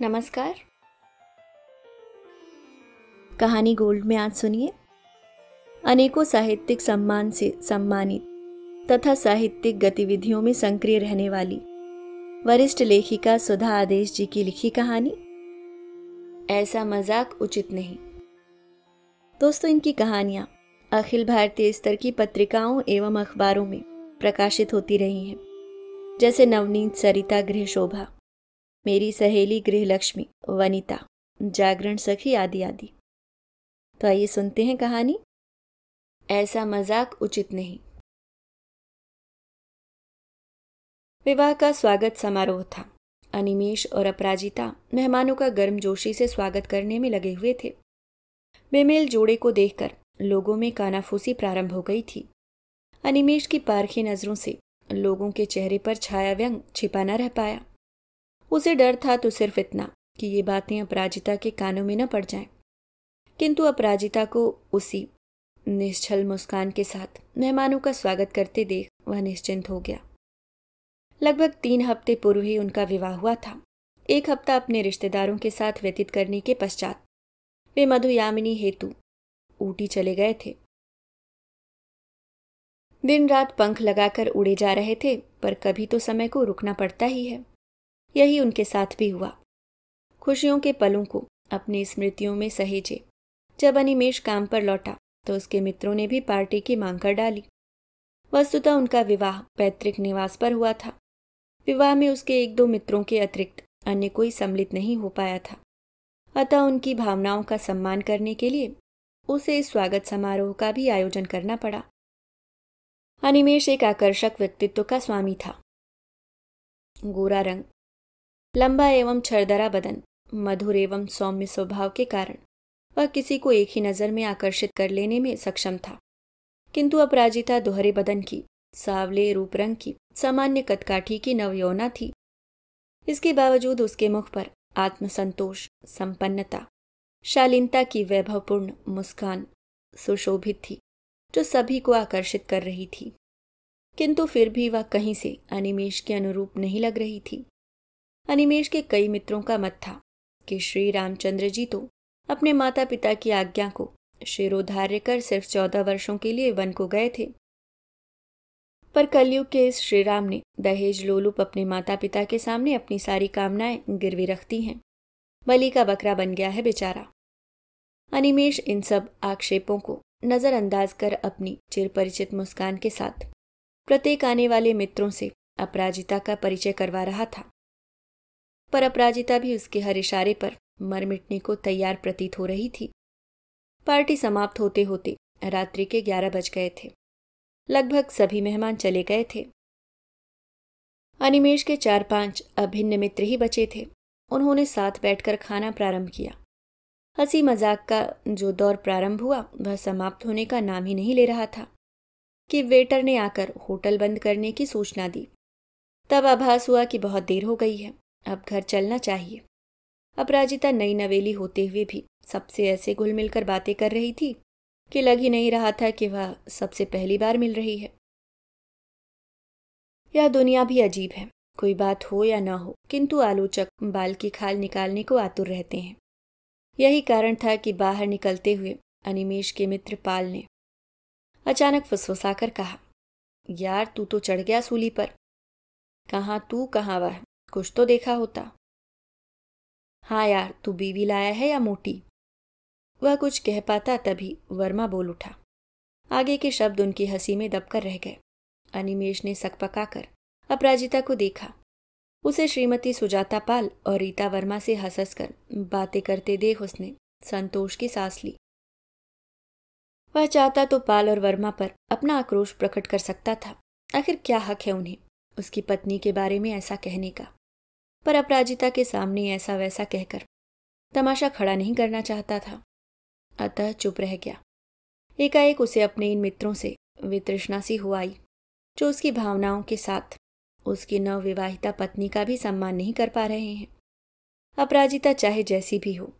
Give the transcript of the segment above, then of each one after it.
नमस्कार। कहानी गोल्ड में आज सुनिए। अनेकों साहित्यिक सम्मान से सम्मानित तथा साहित्यिक गतिविधियों में सक्रिय रहने वाली वरिष्ठ लेखिका सुधा आदेश जी की लिखी कहानी ऐसा मजाक उचित नहीं। दोस्तों, इनकी कहानियां अखिल भारतीय स्तर की पत्रिकाओं एवं अखबारों में प्रकाशित होती रही हैं, जैसे नवनीत, सरिता, गृह शोभा, मेरी सहेली गृह लक्ष्मी, वनिता, जागरण सखी आदि आदि। तो आइए सुनते हैं कहानी ऐसा मजाक उचित नहीं। विवाह का स्वागत समारोह था। अनिमेष और अपराजिता मेहमानों का गर्मजोशी से स्वागत करने में लगे हुए थे। बेमेल जोड़े को देखकर लोगों में कानाफूसी प्रारंभ हो गई थी। अनिमेष की पारखी नजरों से लोगों के चेहरे पर छाया व्यंग छिपा न रह पाया। उसे डर था तो सिर्फ इतना कि ये बातें अपराजिता के कानों में न पड़ जाएं। किंतु अपराजिता को उसी निश्चल मुस्कान के साथ मेहमानों का स्वागत करते देख वह निश्चिंत हो गया। लगभग 3 हफ्ते पूर्व ही उनका विवाह हुआ था। 1 हफ्ता अपने रिश्तेदारों के साथ व्यतीत करने के पश्चात वे मधुयामिनी हेतु ऊटी चले गए थे। दिन रात पंख लगाकर उड़े जा रहे थे, पर कभी तो समय को रुकना पड़ता ही है। यही उनके साथ भी हुआ। खुशियों के पलों को अपनी स्मृतियों में सहेजे जब अनिमेष काम पर लौटा तो उसके मित्रों ने भी पार्टी की मांग कर डाली। वस्तुतः उनका विवाह पैतृक निवास पर हुआ था। विवाह में उसके 1-2 मित्रों के अतिरिक्त अन्य कोई सम्मिलित नहीं हो पाया था। अतः उनकी भावनाओं का सम्मान करने के लिए उसे इस स्वागत समारोह का भी आयोजन करना पड़ा। अनिमेष एक आकर्षक व्यक्तित्व का स्वामी था। गोरा रंग, लंबा एवं छरदरा बदन, मधुर एवं सौम्य स्वभाव के कारण वह किसी को एक ही नजर में आकर्षित कर लेने में सक्षम था। किंतु अपराजिता दोहरे बदन की, सावले रूप रंग की, सामान्य कदकाठी की नवयौवना थी। इसके बावजूद उसके मुख पर आत्मसंतोष, संपन्नता, शालीनता की वैभवपूर्ण मुस्कान सुशोभित थी, जो सभी को आकर्षित कर रही थी। किंतु फिर भी वह कहीं से अनिमेष के अनुरूप नहीं लग रही थी। अनिमेष के कई मित्रों का मत था कि श्री रामचंद्र जी तो अपने माता पिता की आज्ञा को शिरोधार्य कर सिर्फ 14 वर्षों के लिए वन को गए थे। पर कलयुग के इस श्री राम ने दहेज लोलुप अपने माता पिता के सामने अपनी सारी कामनाएं गिरवी रखती हैं। बलि का बकरा बन गया है बेचारा। अनिमेष इन सब आक्षेपों को नजरअंदाज कर अपनी चिरपरिचित मुस्कान के साथ प्रत्येक आने वाले मित्रों से अपराजिता का परिचय करवा रहा था। पर अपराजिता भी उसके हर इशारे पर मर मिटने को तैयार प्रतीत हो रही थी। पार्टी समाप्त होते होते रात्रि के 11 बज गए थे। लगभग सभी मेहमान चले गए थे। अनिमेष के 4-5 अभिन्न मित्र ही बचे थे। उन्होंने साथ बैठकर खाना प्रारंभ किया। हंसी मजाक का जो दौर प्रारंभ हुआ वह समाप्त होने का नाम ही नहीं ले रहा था कि वेटर ने आकर होटल बंद करने की सूचना दी। तब आभास हुआ कि बहुत देर हो गई है, अब घर चलना चाहिए। अपराजिता नई नवेली होते हुए भी सबसे ऐसे घुल मिलकर बातें कर रही थी कि लग ही नहीं रहा था कि वह सबसे पहली बार मिल रही है। यह दुनिया भी अजीब है। कोई बात हो या न हो, किंतु आलोचक बाल की खाल निकालने को आतुर रहते हैं। यही कारण था कि बाहर निकलते हुए अनिमेष के मित्र पाल ने अचानक फुसफुसाकर कहा, यार तू तो चढ़ गया सूली पर। कहाँ तू कहाँ वह, कुछ तो देखा होता। हाँ यार, तू बीवी लाया है या मोटी? वह कुछ कह पाता तभी वर्मा बोल उठा। आगे के शब्द उनकी हंसी में दबकर रह गए। अनिमेष ने सकपकाकर अपराजिता को देखा। उसे श्रीमती सुजाता पाल और रीता वर्मा से हंस-हंस कर बातें करते देख उसने संतोष की सांस ली। वह चाहता तो पाल और वर्मा पर अपना आक्रोश प्रकट कर सकता था। आखिर क्या हक है उन्हें उसकी पत्नी के बारे में ऐसा कहने का? पर अपराजिता के सामने ऐसा वैसा कहकर तमाशा खड़ा नहीं करना चाहता था, अतः चुप रह गया। एकाएक उसे अपने इन मित्रों से वितृष्णा सी हो आई, जो उसकी भावनाओं के साथ उसकी नवविवाहिता पत्नी का भी सम्मान नहीं कर पा रहे हैं। अपराजिता चाहे जैसी भी हो,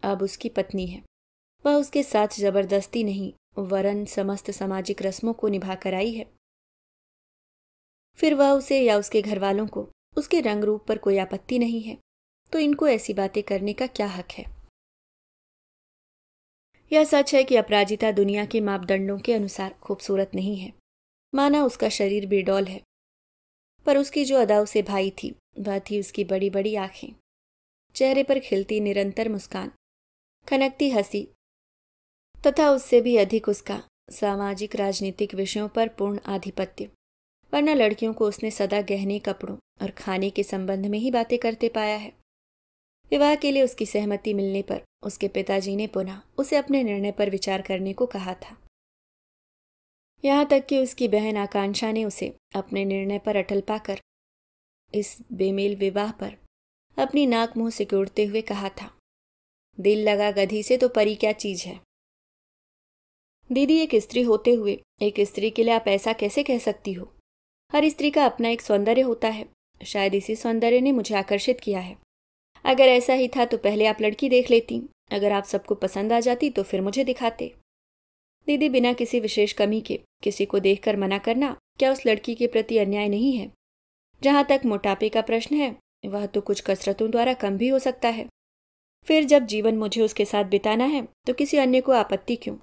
अब उसकी पत्नी है। वह उसके साथ जबरदस्ती नहीं वरन समस्त सामाजिक रस्मों को निभा कर आई है। फिर वह उसे या उसके घर वालों को उसके रंग रूप पर कोई आपत्ति नहीं है। तो इनको ऐसी बातें करने का क्या हक है? यह सच है कि अपराजिता दुनिया के मापदंडों के अनुसार खूबसूरत नहीं है, माना उसका शरीर बेडौल है, पर उसकी जो अदा उसे भाई थी वह थी उसकी बड़ी बड़ी आंखें, चेहरे पर खिलती निरंतर मुस्कान, खनकती हंसी तथा उससे भी अधिक उसका सामाजिक राजनीतिक विषयों पर पूर्ण आधिपत्य। वरना लड़कियों को उसने सदा गहने, कपड़ों और खाने के संबंध में ही बातें करते पाया है। विवाह के लिए उसकी सहमति मिलने पर उसके पिताजी ने पुनः उसे अपने निर्णय पर विचार करने को कहा था। यहाँ तक कि उसकी बहन आकांक्षा ने उसे अपने निर्णय पर अटल पाकर इस बेमेल विवाह पर अपनी नाक मुंह सिकोड़ते हुए कहा था, दिल लगा गधी से तो परी क्या चीज है। दीदी, एक स्त्री होते हुए एक स्त्री के लिए आप ऐसा कैसे कह सकती हो? हर स्त्री का अपना एक सौंदर्य होता है। शायद इसी सौंदर्य ने मुझे आकर्षित किया है। अगर ऐसा ही था तो पहले आप लड़की देख लेती। अगर आप सबको पसंद आ जाती तो फिर मुझे दिखाते। दीदी, बिना किसी विशेष कमी के किसी को देखकर मना करना क्या उस लड़की के प्रति अन्याय नहीं है? जहां तक मोटापे का प्रश्न है, वह तो कुछ कसरतों द्वारा कम भी हो सकता है। फिर जब जीवन मुझे उसके साथ बिताना है तो किसी अन्य को आपत्ति क्यों?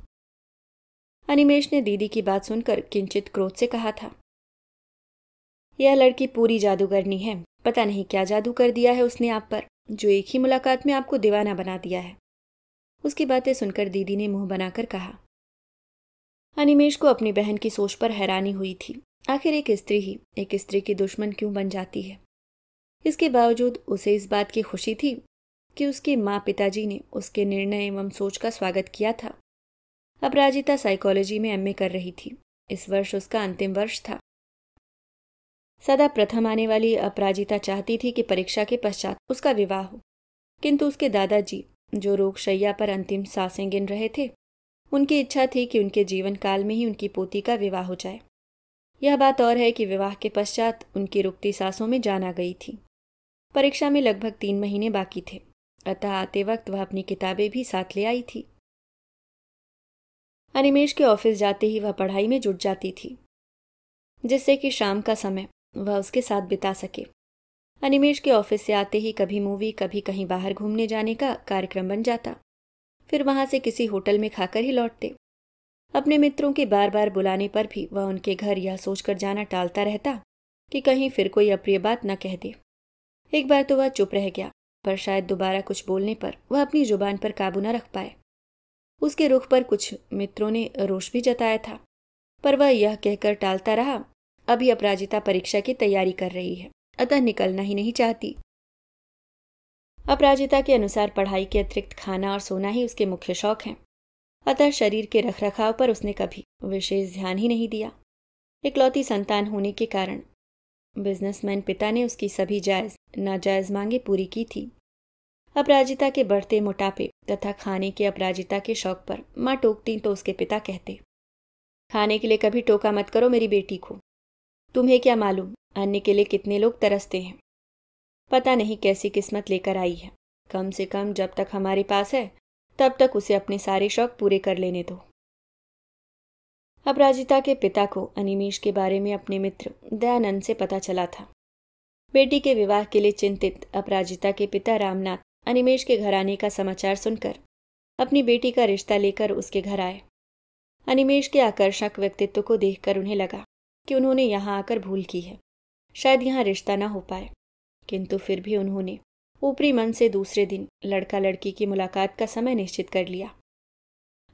अनिमेष ने दीदी की बात सुनकर किंचित क्रोध से कहा था, यह लड़की पूरी जादूगरनी है। पता नहीं क्या जादू कर दिया है उसने आप पर, जो एक ही मुलाकात में आपको दीवाना बना दिया है। उसकी बातें सुनकर दीदी ने मुंह बनाकर कहा। अनिमेष को अपनी बहन की सोच पर हैरानी हुई थी। आखिर एक स्त्री ही एक स्त्री की दुश्मन क्यों बन जाती है? इसके बावजूद उसे इस बात की खुशी थी कि उसके माँ पिताजी ने उसके निर्णय एवं सोच का स्वागत किया था। अपराजिता साइकोलॉजी में एमए कर रही थी। इस वर्ष उसका अंतिम वर्ष था। सदा प्रथम आने वाली अपराजिता चाहती थी कि परीक्षा के पश्चात उसका विवाह हो, किंतु उसके दादाजी, जो रोगशैया पर अंतिम सांसें गिन रहे थे, उनकी इच्छा थी कि उनके जीवन काल में ही उनकी पोती का विवाह हो जाए। यह बात और है कि विवाह के पश्चात उनकी रुकती सांसों में जान आ गई थी। परीक्षा में लगभग 3 महीने बाकी थे, अतः आते वक्त वह अपनी किताबें भी साथ ले आई थी। अनिमेष के ऑफिस जाते ही वह पढ़ाई में जुट जाती थी, जिससे कि शाम का समय वह उसके साथ बिता सके। अनिमेष के ऑफिस से आते ही कभी मूवी, कभी कहीं बाहर घूमने जाने का कार्यक्रम बन जाता। फिर वहां से किसी होटल में खाकर ही लौटते। अपने मित्रों के बार बार बुलाने पर भी वह उनके घर यह सोचकर जाना टालता रहता कि कहीं फिर कोई अप्रिय बात न कह दे। एक बार तो वह चुप रह गया, पर शायद दोबारा कुछ बोलने पर वह अपनी जुबान पर काबू न रख पाए। उसके रुख पर कुछ मित्रों ने रोष भी जताया था, पर वह यह कहकर टालता रहा, अभी अपराजिता परीक्षा की तैयारी कर रही है, अतः निकलना ही नहीं चाहती। अपराजिता के अनुसार पढ़ाई के अतिरिक्त खाना और सोना ही उसके मुख्य शौक हैं, अतः शरीर के रखरखाव पर उसने कभी विशेष ध्यान ही नहीं दिया। इकलौती संतान होने के कारण बिजनेसमैन पिता ने उसकी सभी जायज नाजायज मांगे पूरी की थी। अपराजिता के बढ़ते मोटापे तथा खाने के अपराजिता के शौक पर माँ टोकती तो उसके पिता कहते, खाने के लिए कभी टोका मत करो मेरी बेटी को। तुम्हें क्या मालूम अन्य के लिए कितने लोग तरसते हैं। पता नहीं कैसी किस्मत लेकर आई है। कम से कम जब तक हमारे पास है तब तक उसे अपने सारे शौक पूरे कर लेने दो। अपराजिता के पिता को अनिमेष के बारे में अपने मित्र दयानंद से पता चला था। बेटी के विवाह के लिए चिंतित अपराजिता के पिता रामनाथ अनिमेष के घर आने का समाचार सुनकर अपनी बेटी का रिश्ता लेकर उसके घर आए। अनिमेष के आकर्षक व्यक्तित्व को देखकर उन्हें लगा कि उन्होंने यहाँ आकर भूल की है, शायद यहाँ रिश्ता न हो पाए, किंतु फिर भी उन्होंने ऊपरी मन से दूसरे दिन लड़का लड़की की मुलाकात का समय निश्चित कर लिया।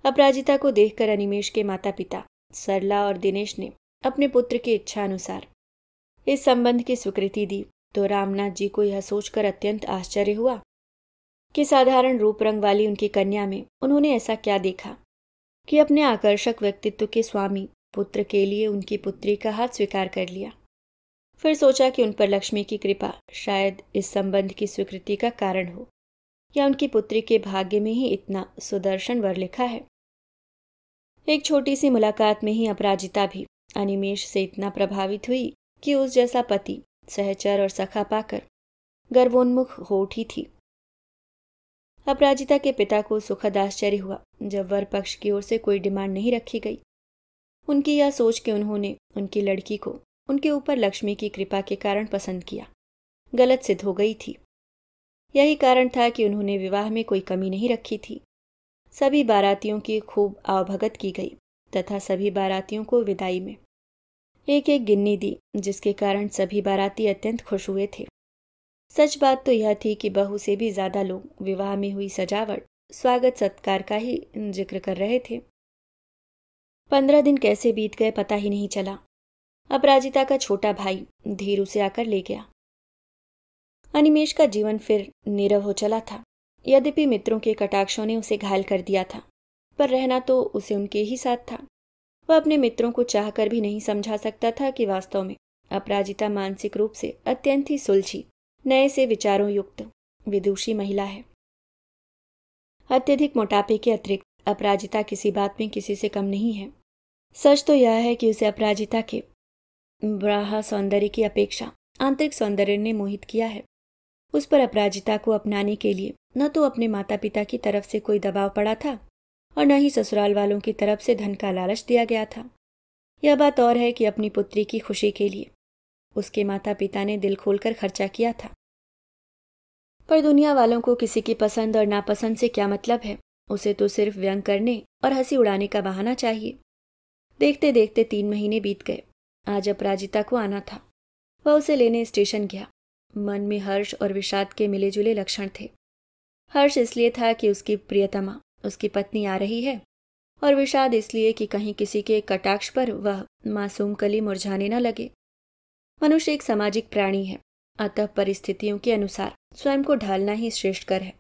अपराजिता को देखकर अनिमेष के माता पिता सरला और दिनेश ने अपने पुत्र की इच्छा अनुसार इस संबंध की स्वीकृति दी, तो रामनाथ जी को यह सोचकर अत्यंत आश्चर्य हुआ कि साधारण रूप रंग वाली उनकी कन्या में उन्होंने ऐसा क्या देखा कि अपने आकर्षक व्यक्तित्व के स्वामी पुत्र के लिए उनकी पुत्री का हाथ स्वीकार कर लिया। फिर सोचा कि उन पर लक्ष्मी की कृपा शायद इस संबंध की स्वीकृति का कारण हो, या उनकी पुत्री के भाग्य में ही इतना सुदर्शन वर लिखा है। एक छोटी सी मुलाकात में ही अपराजिता भी अनिमेष से इतना प्रभावित हुई कि उस जैसा पति, सहचर और सखा पाकर गर्वोन्मुख हो उठी थी। अपराजिता के पिता को सुखद आश्चर्य हुआ जब वर पक्ष की ओर से कोई डिमांड नहीं रखी गई। उनकी यह सोच कि उन्होंने उनकी लड़की को उनके ऊपर लक्ष्मी की कृपा के कारण पसंद किया, गलत सिद्ध हो गई थी। यही कारण था कि उन्होंने विवाह में कोई कमी नहीं रखी थी। सभी बारातियों की खूब आवभगत की गई तथा सभी बारातियों को विदाई में एक एक गिन्नी दी, जिसके कारण सभी बाराती अत्यंत खुश हुए थे। सच बात तो यह थी कि बहू से भी ज्यादा लोग विवाह में हुई सजावट, स्वागत सत्कार का ही जिक्र कर रहे थे। 15 दिन कैसे बीत गए पता ही नहीं चला। अपराजिता का छोटा भाई धीर उसे आकर ले गया। अनिमेष का जीवन फिर नीरव हो चला था। यद्यपि मित्रों के कटाक्षों ने उसे घायल कर दिया था, पर रहना तो उसे उनके ही साथ था। वह अपने मित्रों को चाहकर भी नहीं समझा सकता था कि वास्तव में अपराजिता मानसिक रूप से अत्यंत ही सुलझी, नए से विचारों युक्त विदुषी महिला है। अत्यधिक मोटापे के अतिरिक्त अपराजिता किसी बात में किसी से कम नहीं है। सच तो यह है कि उसे अपराजिता के बाह्य सौंदर्य की अपेक्षा आंतरिक सौंदर्य ने मोहित किया है। उस पर अपराजिता को अपनाने के लिए न तो अपने माता पिता की तरफ से कोई दबाव पड़ा था और न ही ससुराल वालों की तरफ से धन का लालच दिया गया था। यह बात और है कि अपनी पुत्री की खुशी के लिए उसके माता पिता ने दिल खोलकर खर्चा किया था। पर दुनिया वालों को किसी की पसंद और नापसंद से क्या मतलब है। उसे तो सिर्फ व्यंग करने और हंसी उड़ाने का बहाना चाहिए। देखते देखते 3 महीने बीत गए। आज अपराजिता को आना था। वह उसे लेने स्टेशन गया। मन में हर्ष और विषाद के मिले जुले लक्षण थे। हर्ष इसलिए था कि उसकी प्रियतमा, उसकी पत्नी आ रही है, और विषाद इसलिए कि कहीं किसी के कटाक्ष पर वह मासूम कली मुरझाने न लगे। मनुष्य एक सामाजिक प्राणी है, अतः परिस्थितियों के अनुसार स्वयं को ढालना ही श्रेष्ठकर है।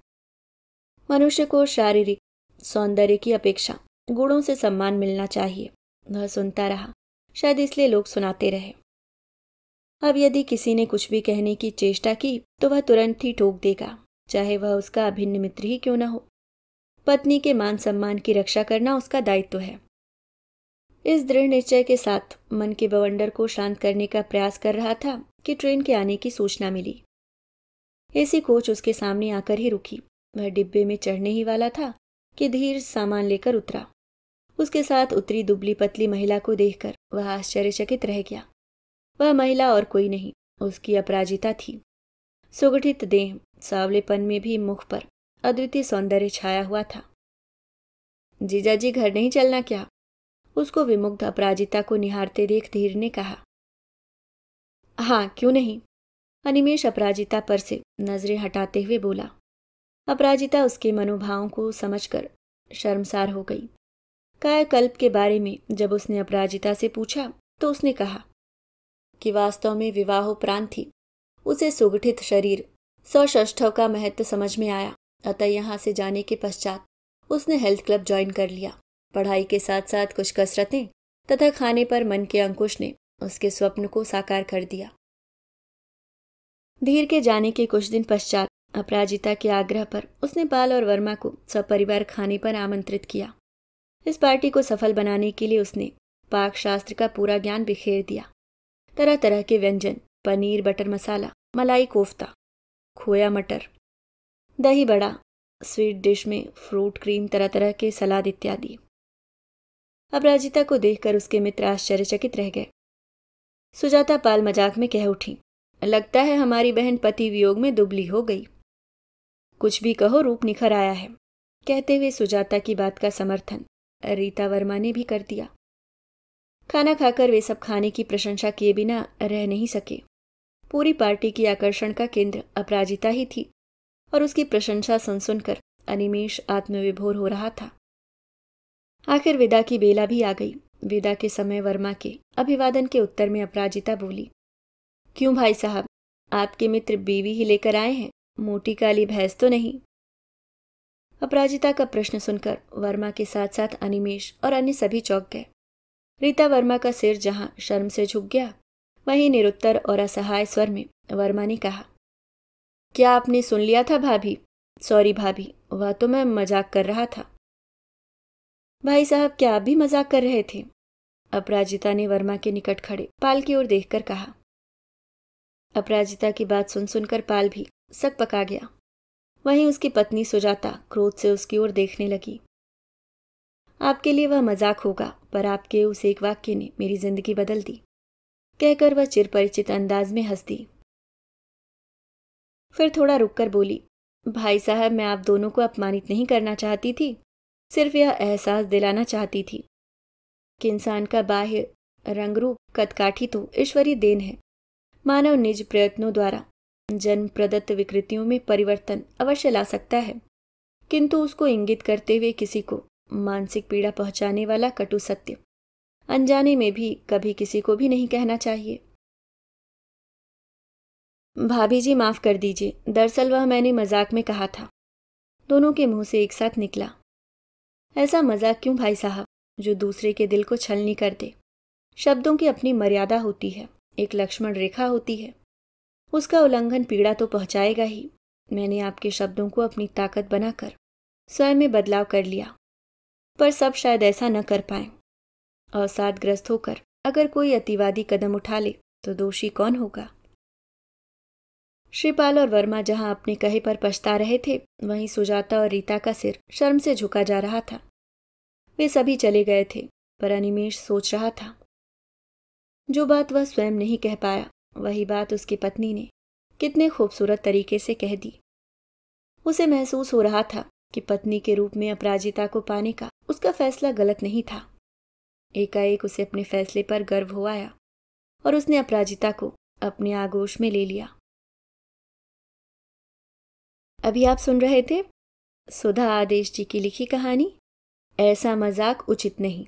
मनुष्य को शारीरिक सौंदर्य की अपेक्षा गुणों से सम्मान मिलना चाहिए। वह सुनता रहा, शायद इसलिए लोग सुनाते रहे। अब यदि किसी ने कुछ भी कहने की चेष्टा की तो वह तुरंत ही टोक देगा, चाहे वह उसका अभिन्न मित्र ही क्यों न हो। पत्नी के मान सम्मान की रक्षा करना उसका दायित्व है। इस दृढ़ निश्चय के साथ मन के बवंडर को शांत करने का प्रयास कर रहा था कि ट्रेन के आने की सूचना मिली। एसी कोच उसके सामने आकर ही रुकी। वह डिब्बे में चढ़ने ही वाला था कि धीर सामान लेकर उतरा। उसके साथ उतरी दुबली पतली महिला को देखकर वह आश्चर्यचकित रह गया। वह महिला और कोई नहीं, उसकी अपराजिता थी। सुगठित देह, सावलेपन में भी मुख पर अद्वितीय सौंदर्य छाया हुआ था। जीजाजी घर नहीं चलना क्या? उसको विमुग्ध अपराजिता को निहारते देख धीर ने कहा। हाँ, क्यों नहीं? अनिमेष अपराजिता पर से नजरें हटाते हुए बोला। अपराजिता उसके मनोभावों को समझकर शर्मसार हो गई। कायाकल्प के बारे में जब उसने अपराजिता से पूछा तो उसने कहा कि वास्तव में विवाहोपरांत ही उसे सुगठित शरीर, सौष्ठव का महत्व समझ में आया। अतः यहाँ से जाने के पश्चात उसने हेल्थ क्लब ज्वाइन कर लिया। पढ़ाई के साथ साथ कुछ कसरतें तथा खाने पर मन के अंकुश ने उसके स्वप्न को साकार कर दिया। धीर के जाने के कुछ दिन पश्चात अपराजिता के आग्रह पर उसने पाल और वर्मा को सपरिवार खाने पर आमंत्रित किया। इस पार्टी को सफल बनाने के लिए उसने पाक शास्त्र का पूरा ज्ञान बिखेर दिया। तरह तरह के व्यंजन, पनीर बटर मसाला, मलाई कोफ्ता, खोया मटर, दही बड़ा, स्वीट डिश में फ्रूट क्रीम, तरह तरह के सलाद इत्यादि। अपराजिता को देखकर उसके मित्र आश्चर्यचकित रह गए। सुजाता पाल मजाक में कह उठी, लगता है हमारी बहन पति वियोग में दुबली हो गई। कुछ भी कहो, रूप निखर आया है। कहते हुए सुजाता की बात का समर्थन रीता वर्मा ने भी कर दिया। खाना खाकर वे सब खाने की प्रशंसा किए बिना रह नहीं सके। पूरी पार्टी की आकर्षण का केंद्र अपराजिता ही थी और उसकी प्रशंसा सुन सुनकर अनिमेष आत्मविभोर हो रहा था। आखिर विदा की बेला भी आ गई। विदा के समय वर्मा के अभिवादन के उत्तर में अपराजिता बोली, क्यों भाई साहब, आपके मित्र बीवी ही लेकर आए हैं, मोटी काली भैंस तो नहीं? अपराजिता का प्रश्न सुनकर वर्मा के साथ साथ अनिमेष और अन्य सभी चौंक गए। रीता वर्मा का सिर जहां शर्म से झुक गया, वहीं निरुत्तर और असहाय स्वर में वर्मा ने कहा, क्या आपने सुन लिया था भाभी? सॉरी भाभी, वह तो मैं मजाक कर रहा था। भाई साहब, क्या आप भी मजाक कर रहे थे? अपराजिता ने वर्मा के निकट खड़े पाल की ओर देखकर कहा। अपराजिता की बात सुन सुनकर पाल भी सक पका गया। वहीं उसकी पत्नी सुजाता क्रोध से उसकी ओर देखने लगी। आपके लिए वह मजाक होगा, पर आपके उस एक वाक्य ने मेरी जिंदगी बदल दी, कहकर वह चिरपरिचित अंदाज में हंस दी। फिर थोड़ा रुककर बोली, भाई साहब, मैं आप दोनों को अपमानित नहीं करना चाहती थी, सिर्फ यह एहसास दिलाना चाहती थी कि इंसान का बाह्य रंग रूप कदकाठी तो ईश्वरीय देन है। मानव निज प्रयत्नों द्वारा जन्म प्रदत्त विकृतियों में परिवर्तन अवश्य ला सकता है, किंतु उसको इंगित करते हुए किसी को मानसिक पीड़ा पहुंचाने वाला कटु सत्य अनजाने में भी कभी किसी को भी नहीं कहना चाहिए। भाभी जी, माफ कर दीजिए, दरअसल वह मैंने मजाक में कहा था। दोनों के मुंह से एक साथ निकला। ऐसा मजाक क्यों भाई साहब, जो दूसरे के दिल को छलनी कर दे। शब्दों की अपनी मर्यादा होती है, एक लक्ष्मण रेखा होती है, उसका उल्लंघन पीड़ा तो पहुंचाएगा ही। मैंने आपके शब्दों को अपनी ताकत बनाकर स्वयं में बदलाव कर लिया, पर सब शायद ऐसा न कर पाए। अवसादग्रस्त होकर अगर कोई अतिवादी कदम उठा ले तो दोषी कौन होगा? श्रीपाल और वर्मा जहां अपने कहे पर पछता रहे थे, वहीं सुजाता और रीता का सिर शर्म से झुका जा रहा था। वे सभी चले गए थे, पर अनिमेष सोच रहा था। जो बात वह स्वयं नहीं कह पाया, वही बात उसकी पत्नी ने कितने खूबसूरत तरीके से कह दी। उसे महसूस हो रहा था कि पत्नी के रूप में अपराजिता को पाने का उसका फैसला गलत नहीं था। एकाएक उसे अपने फैसले पर गर्व हो आया और उसने अपराजिता को अपने आगोश में ले लिया। अभी आप सुन रहे थे सुधा आदेश जी की लिखी कहानी ऐसा मजाक उचित नहीं।